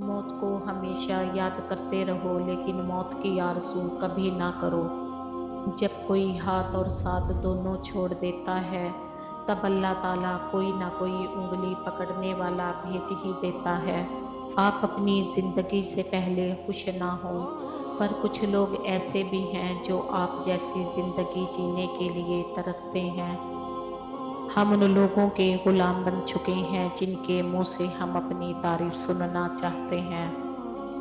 موت کو ہمیشہ یاد کرتے رہو، لیکن موت کی آرزو کبھی نہ کرو۔ جب کوئی ہاتھ اور ساتھ دونوں چھوڑ دیتا ہے، تب اللہ تعالیٰ کوئی نہ کوئی انگلی پکڑنے والا بھیج ہی دیتا ہے۔ آپ اپنی زندگی سے پہلے خوش نہ ہوں، پر کچھ لوگ ایسے بھی ہیں جو آپ جیسی زندگی جینے کے لیے ترستے ہیں۔ ہم ان لوگوں کے غلام بن چکے ہیں جن کے منہ سے ہم اپنی تعریف سننا چاہتے ہیں۔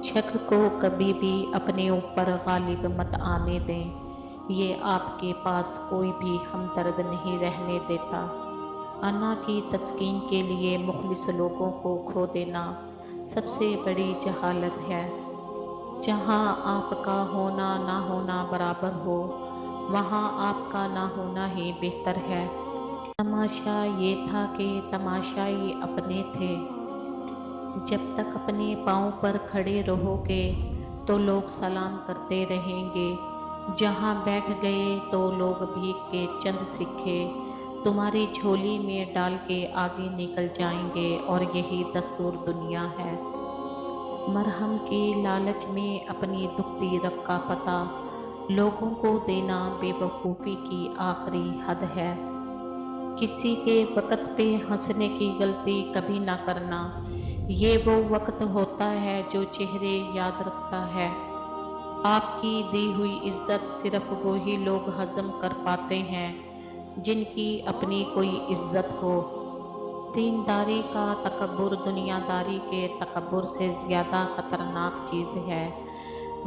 شک کو کبھی بھی اپنے اوپر غالب مت آنے دیں، یہ آپ کے پاس کوئی بھی ہمدرد نہیں رہنے دیتا۔ انا کی تسکین کے لیے مخلص لوگوں کو کھو دینا سب سے بڑی جہالت ہے۔ جہاں آپ کا ہونا نہ ہونا برابر ہو، وہاں آپ کا نہ ہونا ہی بہتر ہے۔ تماشا یہ تھا کہ تماشائی اپنے تھے۔ جب تک اپنے پاؤں پر کھڑے رہو گے تو لوگ سلام کرتے رہیں گے، جہاں بیٹھ گئے تو لوگ بھیک کے چند سکے تمہاری جھولی میں ڈال کے آگے نکل جائیں گے، اور یہی دستور دنیا ہے۔ مرہم کی لالچ میں اپنی دکھتی رگ کا پتہ لوگوں کو دینا بے وقوفی کی آخری حد ہے۔ کسی کے وقت پہ ہنسنے کی غلطی کبھی نہ کرنا، یہ وہ وقت ہوتا ہے جو چہرے یاد رکھتا ہے۔ آپ کی دی ہوئی عزت صرف وہی لوگ ہضم کر پاتے ہیں جن کی اپنی کوئی عزت ہو۔ دینداری کا تکبر دنیا داری کے تکبر سے زیادہ خطرناک چیز ہے۔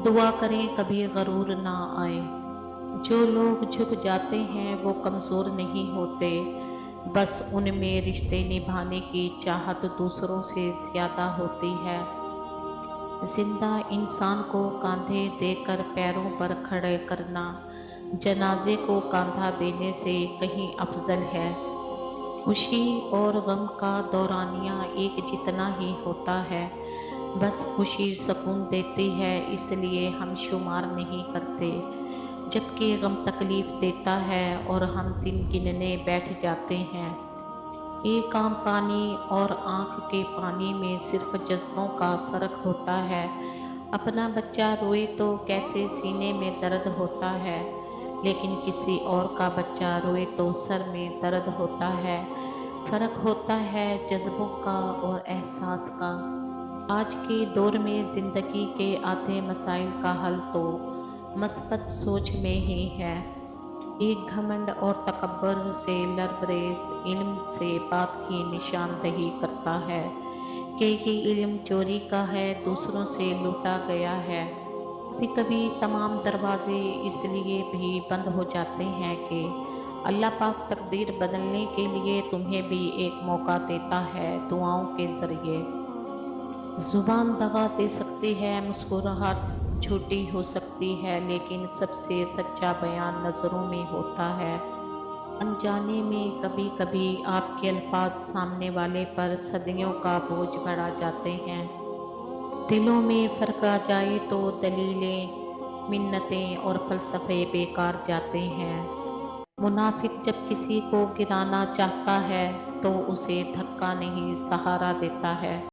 دعا کریں کبھی غرور نہ آئے۔ جو لوگ جھک جاتے ہیں وہ کمزور نہیں ہوتے، بس ان میں رشتے نبھانے کی چاہت دوسروں سے زیادہ ہوتی ہے۔ زندہ انسان کو کاندھے دے کر پیروں پر کھڑے کرنا جنازے کو کاندھا دینے سے کہیں افضل ہے۔ خوشی اور غم کا دورانیہ ایک جتنا ہی ہوتا ہے، بس خوشی سکون دیتی ہے اس لیے ہم شمار نہیں کرتے، جبکہ غم تکلیف دیتا ہے اور ہم دن گننے بیٹھ جاتے ہیں۔ ایک عام پانی اور آنکھ کے پانی میں صرف جذبوں کا فرق ہوتا ہے۔ اپنا بچہ روئے تو کیسے سینے میں درد ہوتا ہے، لیکن کسی اور کا بچہ روئے تو سر میں درد ہوتا ہے۔ فرق ہوتا ہے جذبوں کا اور احساس کا۔ آج کے دور میں زندگی کے آدھے مسائل کا حل تو مثبت سوچ میں ہی ہے۔ ایک گھمنڈ اور تکبر سے لبریز علم سے بات کی نشاندہی کرتا ہے کہ یہ علم چوری کا ہے، دوسروں سے لوٹا گیا ہے۔ کبھی کبھی تمام دروازے اس لیے بھی بند ہو جاتے ہیں کہ اللہ پاک تقدیر بدلنے کے لیے تمہیں بھی ایک موقع دیتا ہے دعاؤں کے ذریعے۔ زبان دغا دے سکتی ہے، مسکراہٹ جھوٹی ہو سکتی ہے، لیکن سب سے سچا بیان نظروں میں ہوتا ہے۔ انجانے میں کبھی کبھی آپ کے الفاظ سامنے والے پر صدیوں کا بوجھ بڑھا جاتے ہیں۔ دلوں میں فرق آ جائے تو دلیلیں، منتیں اور فلسفے بیکار جاتے ہیں۔ منافق جب کسی کو گرانا چاہتا ہے تو اسے دھکا نہیں سہارا دیتا ہے۔